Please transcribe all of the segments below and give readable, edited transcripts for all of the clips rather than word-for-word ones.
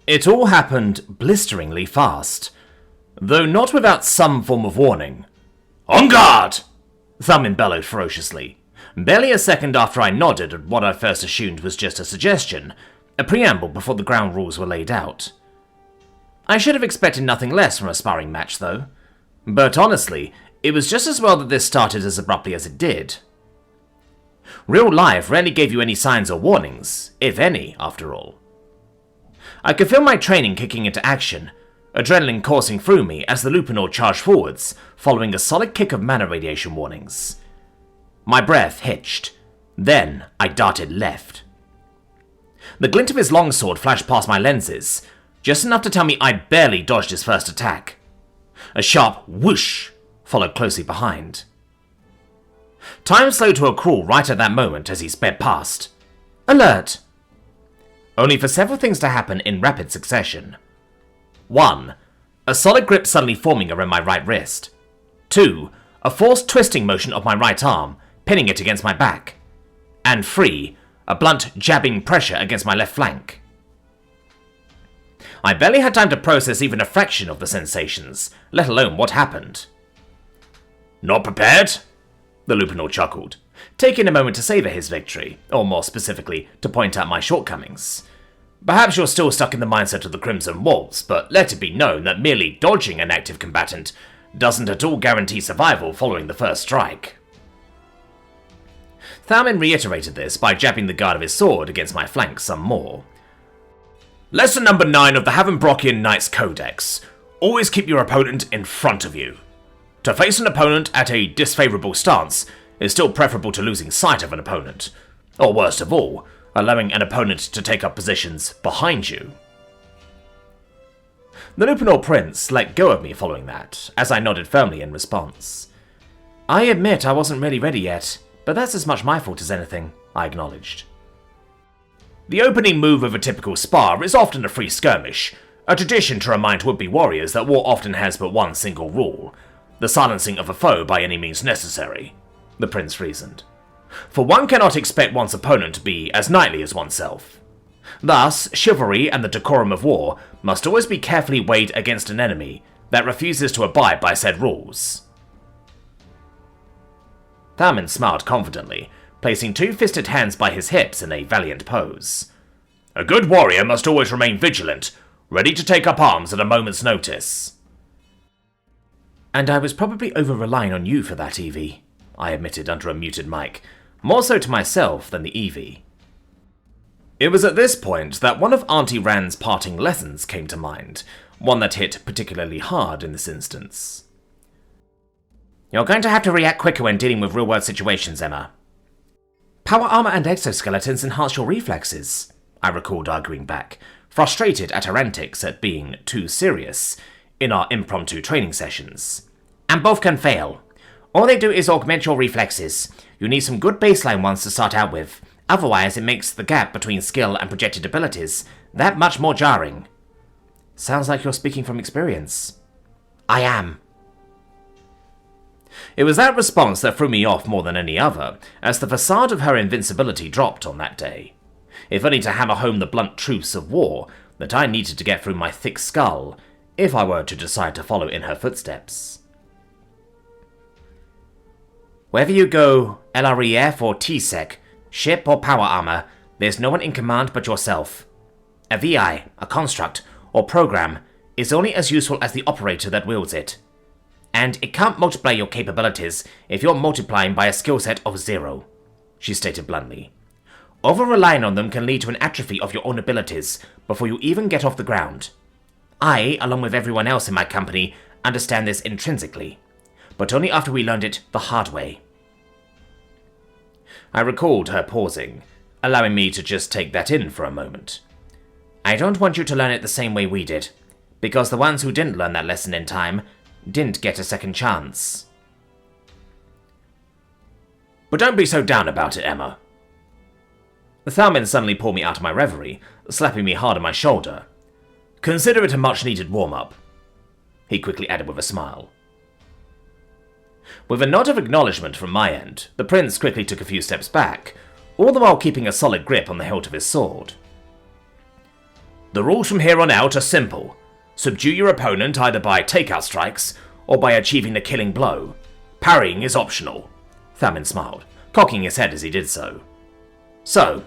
It all happened blisteringly fast, though not without some form of warning. "On guard!" Thalmin bellowed ferociously, barely a second after I nodded at what I first assumed was just a suggestion, a preamble before the ground rules were laid out. I should have expected nothing less from a sparring match, though. But honestly, it was just as well that this started as abruptly as it did. Real life rarely gave you any signs or warnings, if any, after all. I could feel my training kicking into action, adrenaline coursing through me as the Lupinor charged forwards, following a solid kick of mana radiation warnings. My breath hitched. Then I darted left. The glint of his longsword flashed past my lenses, just enough to tell me I barely dodged his first attack. A sharp whoosh followed closely behind. Time slowed to a crawl right at that moment as he sped past. Alert! Only for several things to happen in rapid succession. 1. A solid grip suddenly forming around my right wrist. 2. A forced twisting motion of my right arm, pinning it against my back. And 3. A blunt jabbing pressure against my left flank. I barely had time to process even a fraction of the sensations, let alone what happened. "Not prepared?" The Lupinor chuckled, taking a moment to savour his victory, or more specifically, to point out my shortcomings. Perhaps you're still stuck in the mindset of the Crimson Wolves, but let it be known that merely dodging an active combatant doesn't at all guarantee survival following the first strike. Thalmin reiterated this by jabbing the guard of his sword against my flank some more. "Lesson number 9 of the Havenbrockian Knight's Codex. Always keep your opponent in front of you. To face an opponent at a disfavourable stance is still preferable to losing sight of an opponent, or worst of all, allowing an opponent to take up positions behind you." The Lupinor Prince let go of me following that, as I nodded firmly in response. "I admit I wasn't really ready yet, but that's as much my fault as anything," I acknowledged. The opening move of a typical spar is often a free skirmish, a tradition to remind would-be warriors that war often has but one single rule: the silencing of a foe by any means necessary, the prince reasoned. For one cannot expect one's opponent to be as knightly as oneself. Thus, chivalry and the decorum of war must always be carefully weighed against an enemy that refuses to abide by said rules. Thalmin smiled confidently, placing 2 fisted hands by his hips in a valiant pose. "A good warrior must always remain vigilant, ready to take up arms at a moment's notice." "And I was probably over-relying on you for that, Evie," I admitted under a muted mic, more so to myself than the Evie. It was at this point that one of Auntie Rand's parting lessons came to mind, one that hit particularly hard in this instance. "You're going to have to react quicker when dealing with real-world situations, Emma. Power armor and exoskeletons enhance your reflexes," I recalled arguing back, frustrated at her antics at being too serious in our impromptu training sessions. "And both can fail. All they do is augment your reflexes. You need some good baseline ones to start out with, otherwise it makes the gap between skill and projected abilities that much more jarring." "Sounds like you're speaking from experience." "I am." It was that response that threw me off more than any other, as the facade of her invincibility dropped on that day, if only to hammer home the blunt truths of war that I needed to get through my thick skull if I were to decide to follow in her footsteps. "Whether you go LREF or TSEC, ship or power armor, there's no one in command but yourself. A VI, a construct, or program is only as useful as the operator that wields it. And it can't multiply your capabilities if you're multiplying by a skill set of 0, she stated bluntly. Over-relying on them can lead to an atrophy of your own abilities before you even get off the ground. I, along with everyone else in my company, understand this intrinsically, but only after we learned it the hard way." I recalled her pausing, allowing me to just take that in for a moment. "I don't want you to learn it the same way we did, because the ones who didn't learn that lesson in time didn't get a second chance." "But don't be so down about it, Emma." Thalmin suddenly pulled me out of my reverie, slapping me hard on my shoulder. "Consider it a much-needed warm-up," he quickly added with a smile. With a nod of acknowledgement from my end, the prince quickly took a few steps back, all the while keeping a solid grip on the hilt of his sword. The rules from here on out are simple. Subdue your opponent either by takeout strikes or by achieving a killing blow. Parrying is optional. Thamin smiled, cocking his head as he did so. So,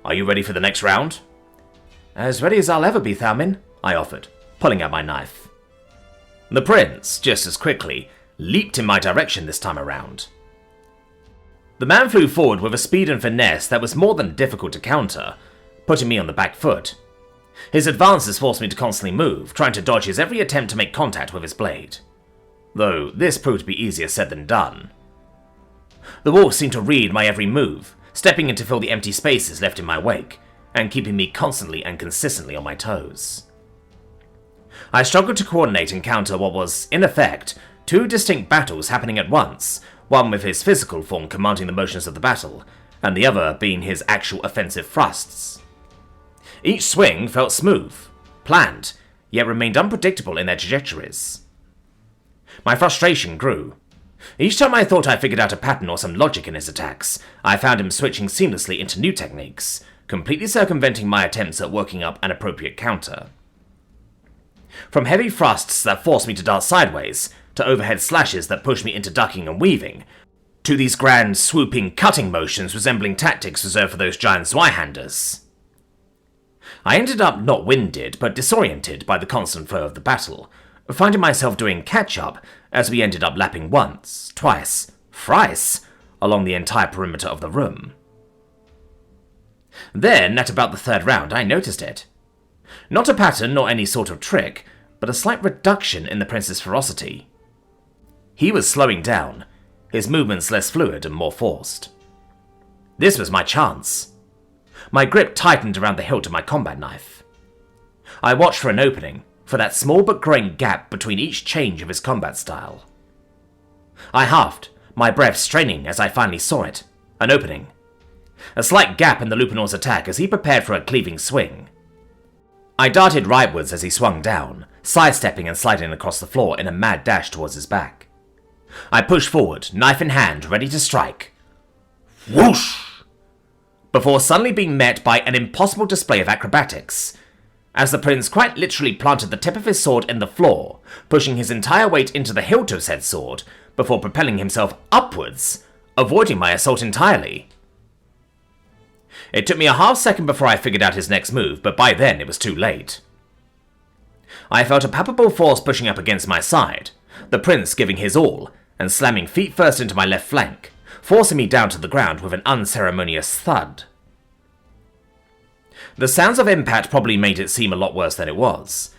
are you ready for the next round? As ready as I'll ever be, Thamin, I offered, pulling out my knife. The prince, just as quickly, leaped in my direction this time around. The man flew forward with a speed and finesse that was more than difficult to counter, putting me on the back foot. His advances forced me to constantly move, trying to dodge his every attempt to make contact with his blade. Though this proved to be easier said than done. The wolf seemed to read my every move, stepping in to fill the empty spaces left in my wake, and keeping me constantly and consistently on my toes. I struggled to coordinate and counter what was, in effect, two distinct battles happening at once, one with his physical form commanding the motions of the battle, and the other being his actual offensive thrusts. Each swing felt smooth, planned, yet remained unpredictable in their trajectories. My frustration grew. Each time I thought I figured out a pattern or some logic in his attacks, I found him switching seamlessly into new techniques, completely circumventing my attempts at working up an appropriate counter. From heavy thrusts that forced me to dart sideways, to overhead slashes that pushed me into ducking and weaving, to these grand, swooping, cutting motions resembling tactics reserved for those giant Zweihanders. I ended up not winded, but disoriented by the constant flow of the battle, finding myself doing catch-up as we ended up lapping once, twice, thrice, along the entire perimeter of the room. Then, at about the third round, I noticed it. Not a pattern nor any sort of trick, but a slight reduction in the prince's ferocity. He was slowing down, his movements less fluid and more forced. This was my chance. My grip tightened around the hilt of my combat knife. I watched for an opening, for that small but growing gap between each change of his combat style. I huffed, my breath straining as I finally saw it. An opening. A slight gap in the Lupinor's attack as he prepared for a cleaving swing. I darted rightwards as he swung down, sidestepping and sliding across the floor in a mad dash towards his back. I pushed forward, knife in hand, ready to strike. Whoosh! Before suddenly being met by an impossible display of acrobatics, as the prince quite literally planted the tip of his sword in the floor, pushing his entire weight into the hilt of said sword, before propelling himself upwards, avoiding my assault entirely. It took me a half second before I figured out his next move, but by then it was too late. I felt a palpable force pushing up against my side, the prince giving his all, and slamming feet first into my left flank, forcing me down to the ground with an unceremonious thud. The sounds of impact probably made it seem a lot worse than it was,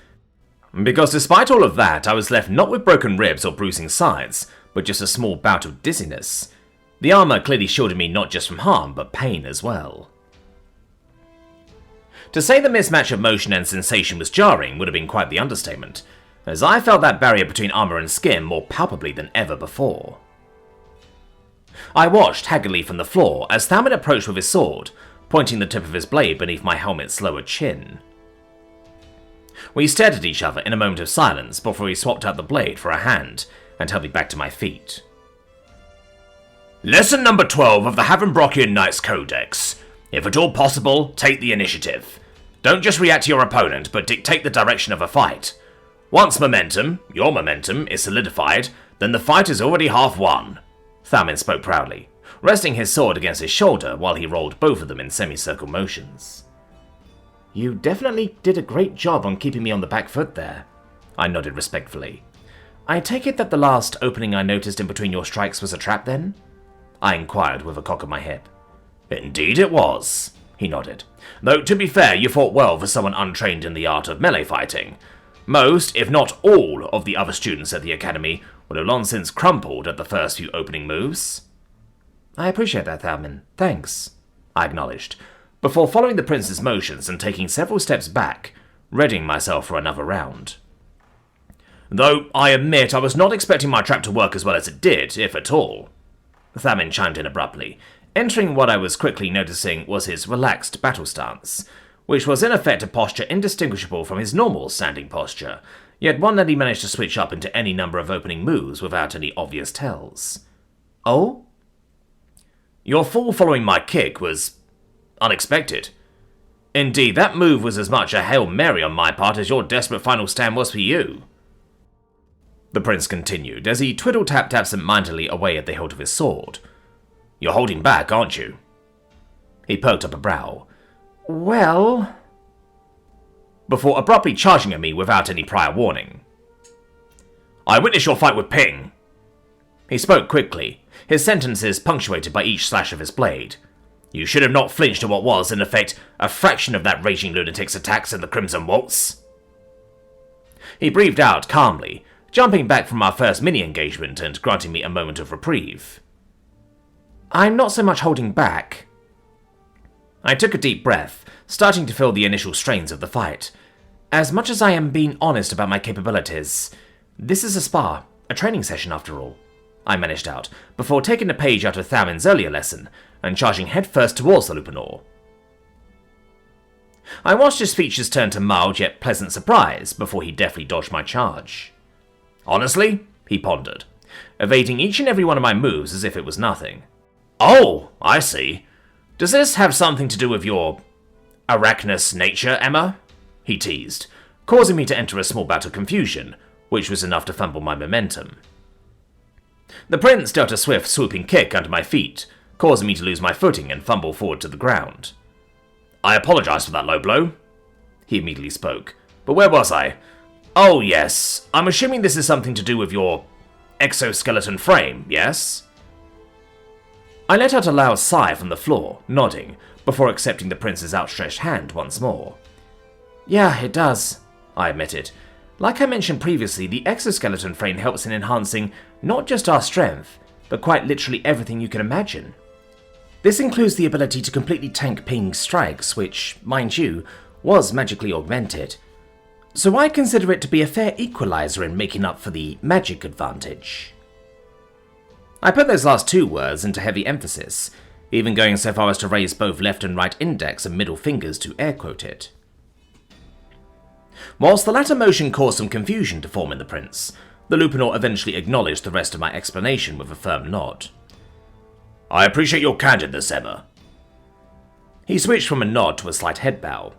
because despite all of that, I was left not with broken ribs or bruising sides, but just a small bout of dizziness. The armor clearly shielded me not just from harm, but pain as well. To say the mismatch of motion and sensation was jarring would have been quite the understatement, as I felt that barrier between armor and skin more palpably than ever before. I watched haggardly from the floor as Thamin approached with his sword, pointing the tip of his blade beneath my helmet's lower chin. We stared at each other in a moment of silence before he swapped out the blade for a hand and held me back to my feet. Lesson number 12 of the Havenbrockian Knights Codex. If at all possible, take the initiative. Don't just react to your opponent, but dictate the direction of a fight. Once momentum, your momentum, is solidified, then the fight is already half won. Thamin spoke proudly, resting his sword against his shoulder while he rolled both of them in semicircle motions. You definitely did a great job on keeping me on the back foot there, I nodded respectfully. I take it that the last opening I noticed in between your strikes was a trap then? I inquired with a cock of my hip. Indeed it was, he nodded. Though, to be fair, you fought well for someone untrained in the art of melee fighting. Most, if not all, of the other students at the academy would have long since crumpled at the first few opening moves. I appreciate that, Thamin. Thanks, I acknowledged, before following the prince's motions and taking several steps back, readying myself for another round. Though, I admit I was not expecting my trap to work as well as it did, if at all. Thamin chimed in abruptly, entering what I was quickly noticing was his relaxed battle stance, which was in effect a posture indistinguishable from his normal standing posture, yet one that he managed to switch up into any number of opening moves without any obvious tells. Oh? Your fall following my kick was unexpected. Indeed, that move was as much a Hail Mary on my part as your desperate final stand was for you. The prince continued, as he twiddle-tapped absent-mindedly away at the hilt of his sword. You're holding back, aren't you? He perked up a brow. Well... Before abruptly charging at me without any prior warning. I witnessed your fight with Ping. He spoke quickly, his sentences punctuated by each slash of his blade. You should have not flinched at what was, in effect, a fraction of that raging lunatic's attacks in the Crimson Waltz. He breathed out calmly, jumping back from our first mini-engagement and granting me a moment of reprieve. I'm not so much holding back. I took a deep breath, starting to feel the initial strains of the fight. As much as I am being honest about my capabilities, this is a spar, a training session after all, I managed out, before taking a page out of Thamin's earlier lesson and charging headfirst towards the Lupanor. I watched his features turn to mild yet pleasant surprise before he deftly dodged my charge. Honestly, he pondered, evading each and every one of my moves as if it was nothing. Oh, I see. Does this have something to do with your arachnous nature, Emma? He teased, causing me to enter a small bout of confusion, which was enough to fumble my momentum. The prince dealt a swift, swooping kick under my feet, causing me to lose my footing and fumble forward to the ground. I apologize for that low blow, he immediately spoke. But where was I? Oh yes, I'm assuming this is something to do with your exoskeleton frame, yes? I let out a loud sigh from the floor, nodding, before accepting the prince's outstretched hand once more. Yeah, it does, I admitted. Like I mentioned previously, the exoskeleton frame helps in enhancing not just our strength, but quite literally everything you can imagine. This includes the ability to completely tank Ping's strikes, which, mind you, was magically augmented. So I consider it to be a fair equalizer in making up for the magic advantage. I put those last two words into heavy emphasis, even going so far as to raise both left and right index and middle fingers to air quote it. Whilst the latter motion caused some confusion to form in the prince, the Lupanor eventually acknowledged the rest of my explanation with a firm nod. I appreciate your candidness, Emma. He switched from a nod to a slight head bow.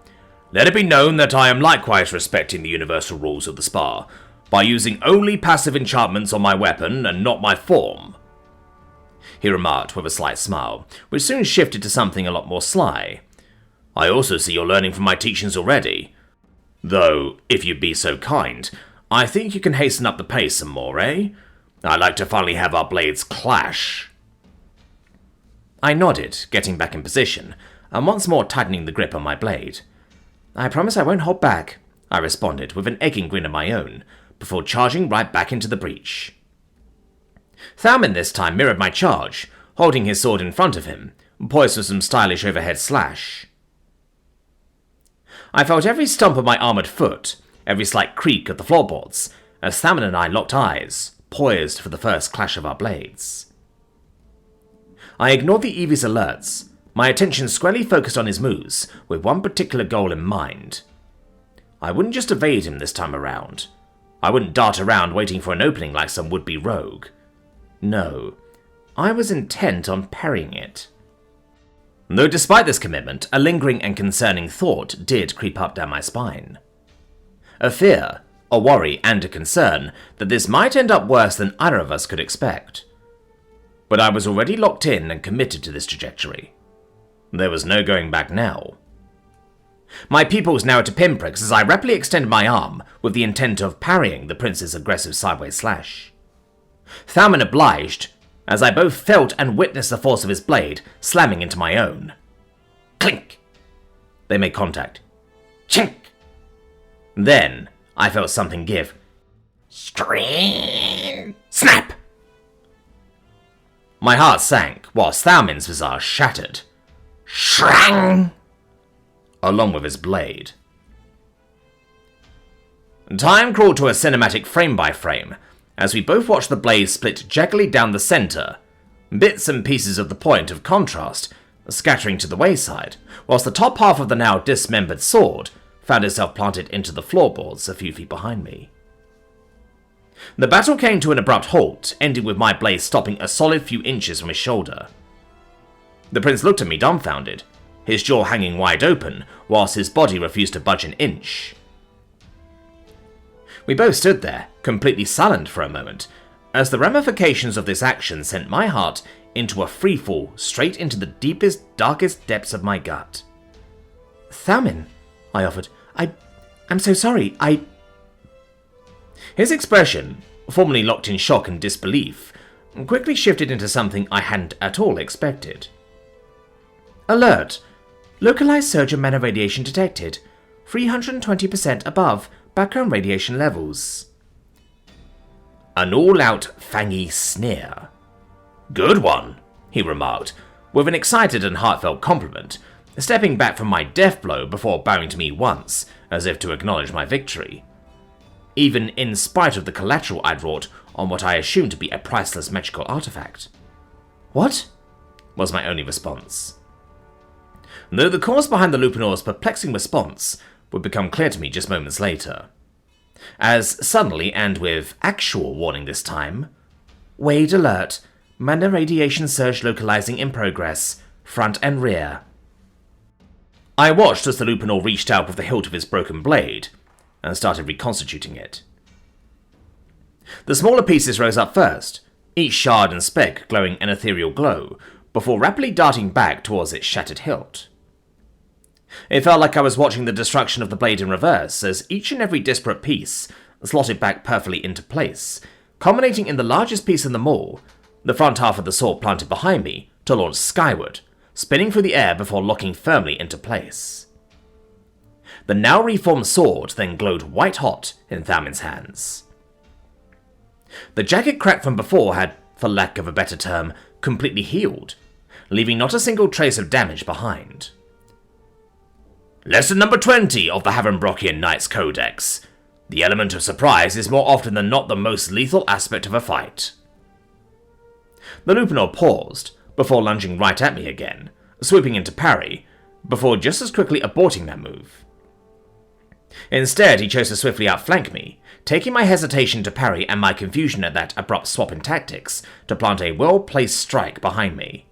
Let it be known that I am likewise respecting the universal rules of the spar, by using only passive enchantments on my weapon and not my form. He remarked with a slight smile, which soon shifted to something a lot more sly. I also see you're learning from my teachings already. Though, if you'd be so kind, I think you can hasten up the pace some more, eh? I'd like to finally have our blades clash. I nodded, getting back in position, and once more tightening the grip on my blade. I promise I won't hold back, I responded with an egging grin of my own, before charging right back into the breach. Thamin this time mirrored my charge, holding his sword in front of him, poised for some stylish overhead slash. I felt every stump of my armoured foot, every slight creak of the floorboards, as Thamin and I locked eyes, poised for the first clash of our blades. I ignored the Eevee's alerts, my attention squarely focused on his moves, with one particular goal in mind. I wouldn't just evade him this time around. I wouldn't dart around waiting for an opening like some would-be rogue. No, I was intent on parrying it. Though despite this commitment, a lingering and concerning thought did creep up down my spine. A fear, a worry, and a concern that this might end up worse than either of us could expect. But I was already locked in and committed to this trajectory. There was no going back now. My pupils narrowed to pinpricks as I rapidly extended my arm with the intent of parrying the prince's aggressive sideways slash. Thamin obliged, as I both felt and witnessed the force of his blade slamming into my own. Clink! They made contact. Chink! Then I felt something give. Scream! Snap! My heart sank, whilst Thamin's visage shattered. Shrang! Along with his blade. Time crawled to a cinematic frame-by-frame, as we both watched the blade split jaggedly down the centre, bits and pieces of the point of contrast scattering to the wayside, whilst the top half of the now dismembered sword found itself planted into the floorboards a few feet behind me. The battle came to an abrupt halt, ending with my blade stopping a solid few inches from his shoulder. The prince looked at me dumbfounded. his jaw hanging wide open whilst his body refused to budge an inch. We both stood there, completely silent for a moment, as the ramifications of this action sent my heart into a freefall straight into the deepest, darkest depths of my gut. "Thamin," I offered. I'm so sorry, His expression, formerly locked in shock and disbelief, quickly shifted into something I hadn't at all expected. "Alert! Localized surge of mana radiation detected. 320% above background radiation levels." An all-out fangy sneer. "Good one," he remarked, with an excited and heartfelt compliment, stepping back from my death blow before bowing to me once, as if to acknowledge my victory, even in spite of the collateral I'd wrought on what I assumed to be a priceless magical artifact. "What?" was my only response. Though the cause behind the Lupinor's perplexing response would become clear to me just moments later, as suddenly, and with actual warning this time, "Wade alert, mana radiation surge localizing in progress, front and rear." I watched as the Lupinor reached out with the hilt of his broken blade, and started reconstituting it. The smaller pieces rose up first, each shard and speck glowing an ethereal glow, before rapidly darting back towards its shattered hilt. It felt like I was watching the destruction of the blade in reverse, as each and every disparate piece slotted back perfectly into place, culminating in the largest piece in them all, the front half of the sword planted behind me, to launch skyward, spinning through the air before locking firmly into place. The now reformed sword then glowed white-hot in Thamin's hands. The jagged crack from before had, for lack of a better term, completely healed, leaving not a single trace of damage behind. Lesson number 20 of the Havenbrockian Knight's Codex. The element of surprise is more often than not the most lethal aspect of a fight. The Lupinor paused, before lunging right at me again, swooping into parry, before just as quickly aborting that move. Instead, he chose to swiftly outflank me, taking my hesitation to parry and my confusion at that abrupt swap in tactics to plant a well-placed strike behind me.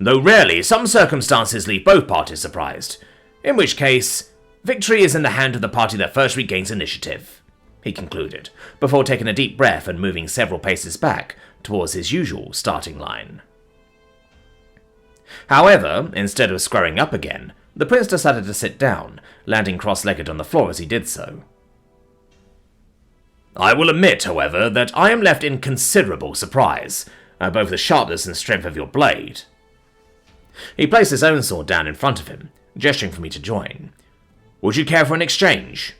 Though rarely, some circumstances leave both parties surprised, in which case, victory is in the hand of the party that first regains initiative, he concluded, before taking a deep breath and moving several paces back towards his usual starting line. However, instead of squaring up again, the prince decided to sit down, landing cross-legged on the floor as he did so. I will admit, however, that I am left in considerable surprise at both the sharpness and strength of your blade. He placed his own sword down in front of him, gesturing for me to join. Would you care for an exchange?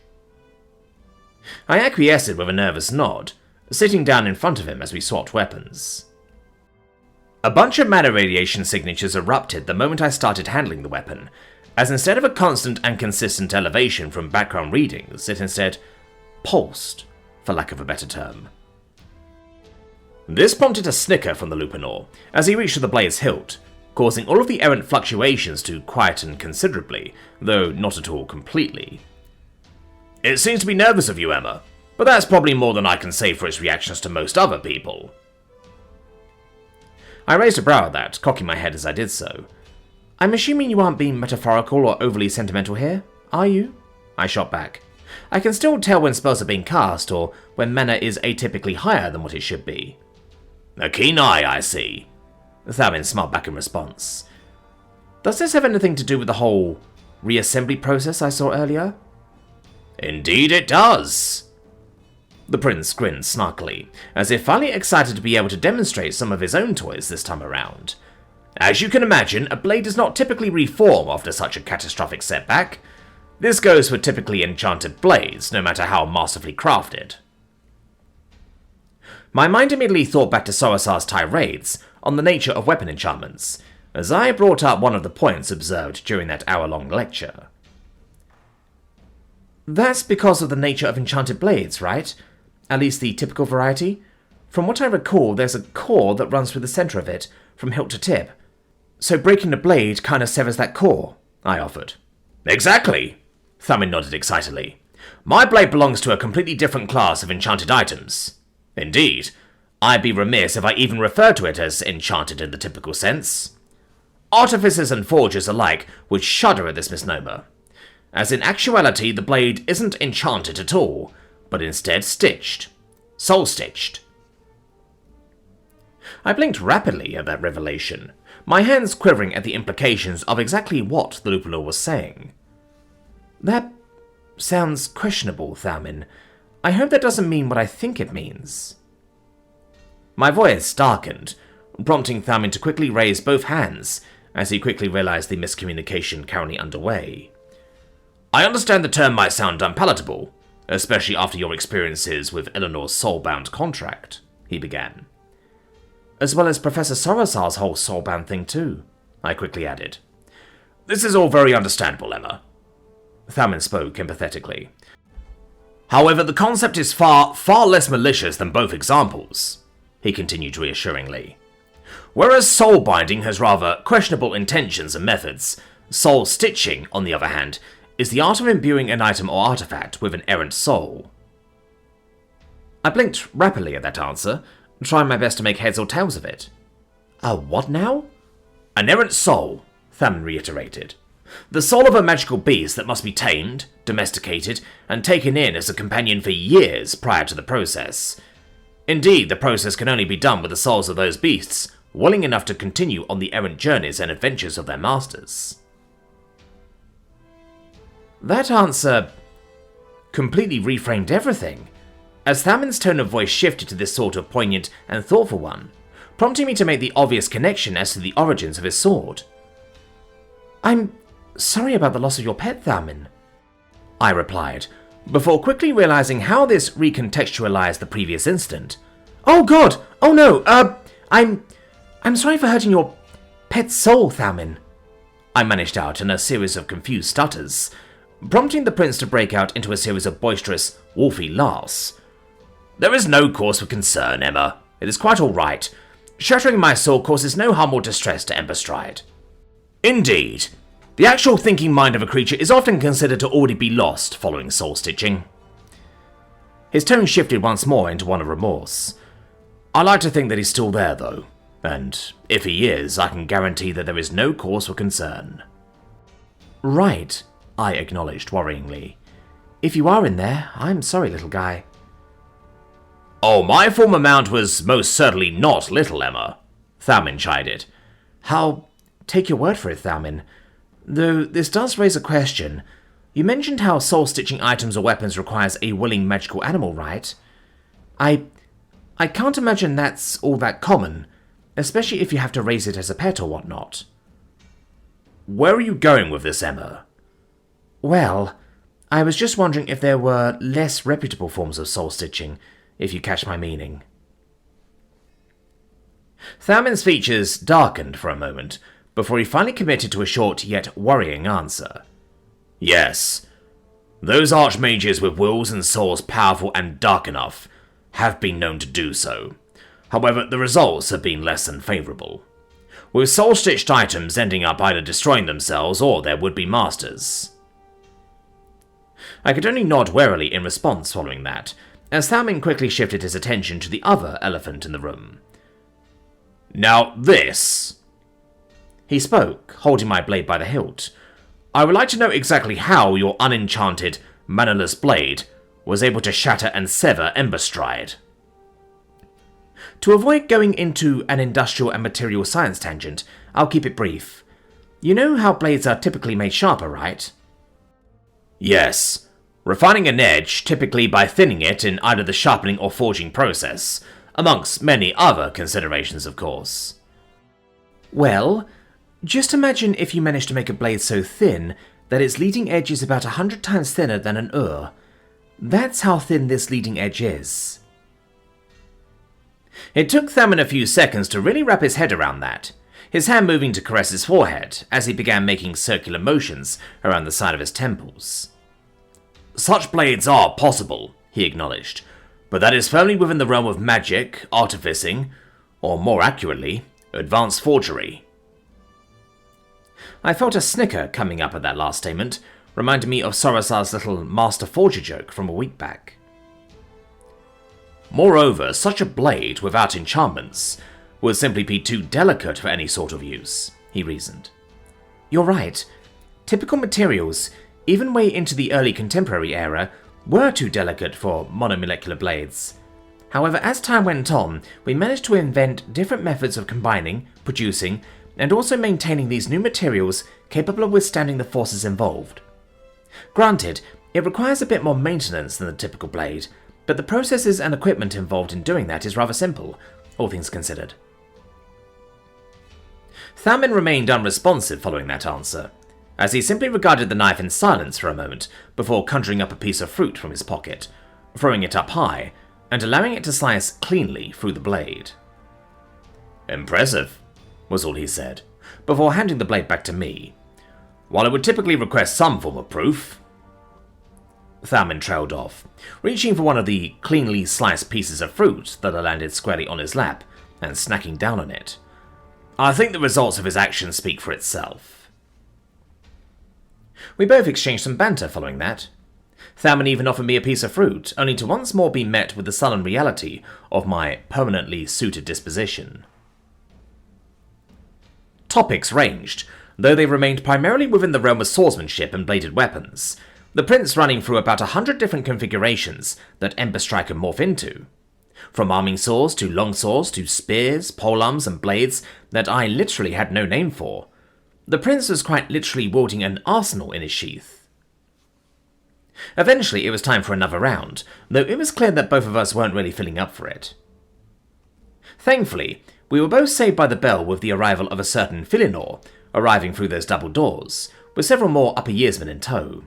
I acquiesced with a nervous nod, sitting down in front of him as we swapped weapons. A bunch of mana radiation signatures erupted the moment I started handling the weapon, as instead of a constant and consistent elevation from background readings, it instead pulsed, for lack of a better term. This prompted a snicker from the Lupinor as he reached for the blade's hilt, causing all of the errant fluctuations to quieten considerably, though not at all completely. It seems to be nervous of you, Emma, but that's probably more than I can say for its reactions to most other people. I raised a brow at that, cocking my head as I did so. I'm assuming you aren't being metaphorical or overly sentimental here, are you? I shot back. I can still tell when spells are being cast, or when mana is atypically higher than what it should be. A keen eye, I see. Thamin smiled back in response. Does this have anything to do with the whole reassembly process I saw earlier? Indeed it does. The prince grinned snarkily, as if finally excited to be able to demonstrate some of his own toys this time around. As you can imagine, a blade does not typically reform after such a catastrophic setback. This goes for typically enchanted blades, no matter how masterfully crafted. My mind immediately thought back to Sorasar's tirades on the nature of weapon enchantments, as I brought up one of the points observed during that hour-long lecture. That's because of the nature of enchanted blades, right? At least the typical variety. From what I recall, there's a core that runs through the center of it, from hilt to tip. So breaking the blade kind of severs that core, I offered. Exactly, Thamin nodded excitedly. My blade belongs to a completely different class of enchanted items. Indeed, I'd be remiss if I even referred to it as enchanted in the typical sense. Artificers and forgers alike would shudder at this misnomer, as in actuality the blade isn't enchanted at all, but instead stitched. Soul-stitched. I blinked rapidly at that revelation, my hands quivering at the implications of exactly what the Lupulor was saying. That sounds questionable, Thalmin. I hope that doesn't mean what I think it means. My voice darkened, prompting Thalmin to quickly raise both hands, as he quickly realized the miscommunication currently underway. I understand the term might sound unpalatable, especially after your experiences with Eleanor's soulbound contract, he began. As well as Professor Sorosar's whole soulbound thing too, I quickly added. This is all very understandable, Emma. Thalmin spoke empathetically. However, the concept is far less malicious than both examples, he continued reassuringly. Whereas soul binding has rather questionable intentions and methods, soul stitching, on the other hand, is the art of imbuing an item or artifact with an errant soul. I blinked rapidly at that answer, trying my best to make heads or tails of it. A what now? An errant soul, Thalmin reiterated. The soul of a magical beast that must be tamed, domesticated, and taken in as a companion for years prior to the process. Indeed, the process can only be done with the souls of those beasts willing enough to continue on the errant journeys and adventures of their masters. That answer completely reframed everything, as Thalmin's tone of voice shifted to this sort of poignant and thoughtful one, prompting me to make the obvious connection as to the origins of his sword. I'm sorry about the loss of your pet, Thalmin, I replied, before quickly realizing how this recontextualized the previous instant. Oh god! Oh no! I'm sorry for hurting your pet soul, Thalmin, I managed out in a series of confused stutters, prompting the prince to break out into a series of boisterous, wolfy laughs. There is no cause for concern, Emma. It is quite all right. Shattering my soul causes no harm or distress to Ember Stride. Indeed. The actual thinking mind of a creature is often considered to already be lost following soul stitching. His tone shifted once more into one of remorse. I like to think that he's still there, though, and if he is, I can guarantee that there is no cause for concern. Right, I acknowledged worryingly. If you are in there, I'm sorry, little guy. Oh, my former mount was most certainly not little, Emma, Thalmin chided. I'll take your word for it, Thalmin. Though this does raise a question. You mentioned how soul-stitching items or weapons requires a willing magical animal, right? I can't imagine that's all that common, especially if you have to raise it as a pet or whatnot. Where are you going with this, Emma? Well, I was just wondering if there were less reputable forms of soul-stitching, if you catch my meaning. Thalmin's features darkened for a moment, before he finally committed to a short yet worrying answer. Yes, those archmages with wills and souls powerful and dark enough have been known to do so. However, the results have been less than favourable, with soul-stitched items ending up either destroying themselves or their would-be masters. I could only nod warily in response following that, as Thalmin quickly shifted his attention to the other elephant in the room. Now this... He spoke, holding my blade by the hilt. I would like to know exactly how your unenchanted, mannerless blade was able to shatter and sever Ember Stride. To avoid going into an industrial and material science tangent, I'll keep it brief. You know how blades are typically made sharper, right? Yes. Refining an edge, typically by thinning it in either the sharpening or forging process, amongst many other considerations, of course. Well, just imagine if you managed to make a blade so thin that its leading edge is about 100 times thinner than an ur. That's how thin this leading edge is. It took Thalmin a few seconds to really wrap his head around that, his hand moving to caress his forehead as he began making circular motions around the side of his temples. Such blades are possible, he acknowledged, but that is firmly within the realm of magic, artificing, or more accurately, advanced forgery. I felt a snicker coming up at that last statement, reminding me of Sorosar's little master forger joke from a week back. Moreover, such a blade without enchantments would simply be too delicate for any sort of use, he reasoned. You're right. Typical materials, even way into the early contemporary era, were too delicate for monomolecular blades. However, as time went on, we managed to invent different methods of combining, producing, and also maintaining these new materials capable of withstanding the forces involved. Granted, it requires a bit more maintenance than the typical blade, but the processes and equipment involved in doing that is rather simple, all things considered. Thamin remained unresponsive following that answer, as he simply regarded the knife in silence for a moment before conjuring up a piece of fruit from his pocket, throwing it up high, and allowing it to slice cleanly through the blade. Impressive, was all he said, before handing the blade back to me. While I would typically request some form of proof... Thamin trailed off, reaching for one of the cleanly sliced pieces of fruit that had landed squarely on his lap, and snacking down on it. I think the results of his actions speak for itself. We both exchanged some banter following that. Thamin even offered me a piece of fruit, only to once more be met with the sullen reality of my permanently suited disposition. Topics ranged, though they remained primarily within the realm of swordsmanship and bladed weapons, the prince running through about 100 different configurations that Ember Strike can morph into. From arming saws to longswords to spears, polearms and blades that I literally had no name for. The prince was quite literally wielding an arsenal in his sheath. Eventually it was time for another round, though it was clear that both of us weren't really filling up for it. Thankfully, we were both saved by the bell with the arrival of a certain Philinor, arriving through those double doors, with several more upper yearsmen in tow.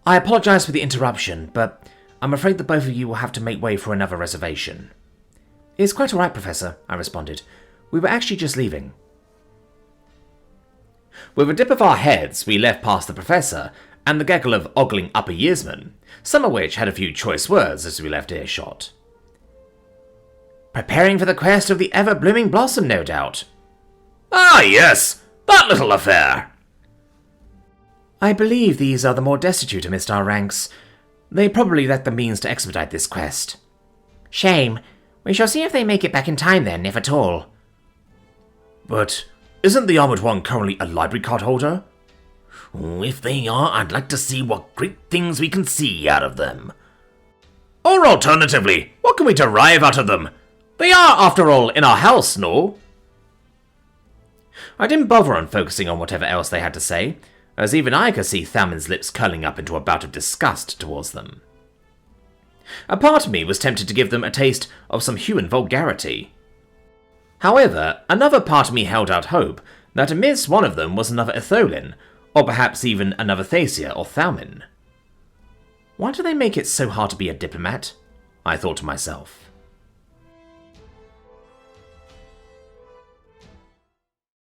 I apologise for the interruption, but I'm afraid that both of you will have to make way for another reservation. It's quite alright, Professor, I responded. We were actually just leaving. With a dip of our heads, we left past the Professor and the gaggle of ogling upper yearsmen, some of which had a few choice words as we left earshot. Preparing for the quest of the ever-blooming blossom, no doubt. Ah, yes! That little affair! I believe these are the more destitute amidst our ranks. They probably lack the means to expedite this quest. Shame. We shall see if they make it back in time then, if at all. But isn't the Armoured One currently a library card holder? If they are, I'd like to see what great things we can see out of them. Or alternatively, what can we derive out of them? They are, after all, in our house, no? I didn't bother on focusing on whatever else they had to say, as even I could see Thamin's lips curling up into a bout of disgust towards them. A part of me was tempted to give them a taste of some human vulgarity. However, another part of me held out hope that amidst one of them was another Etholin, or perhaps even another Thacia or Thamin. Why do they make it so hard to be a diplomat? I thought to myself.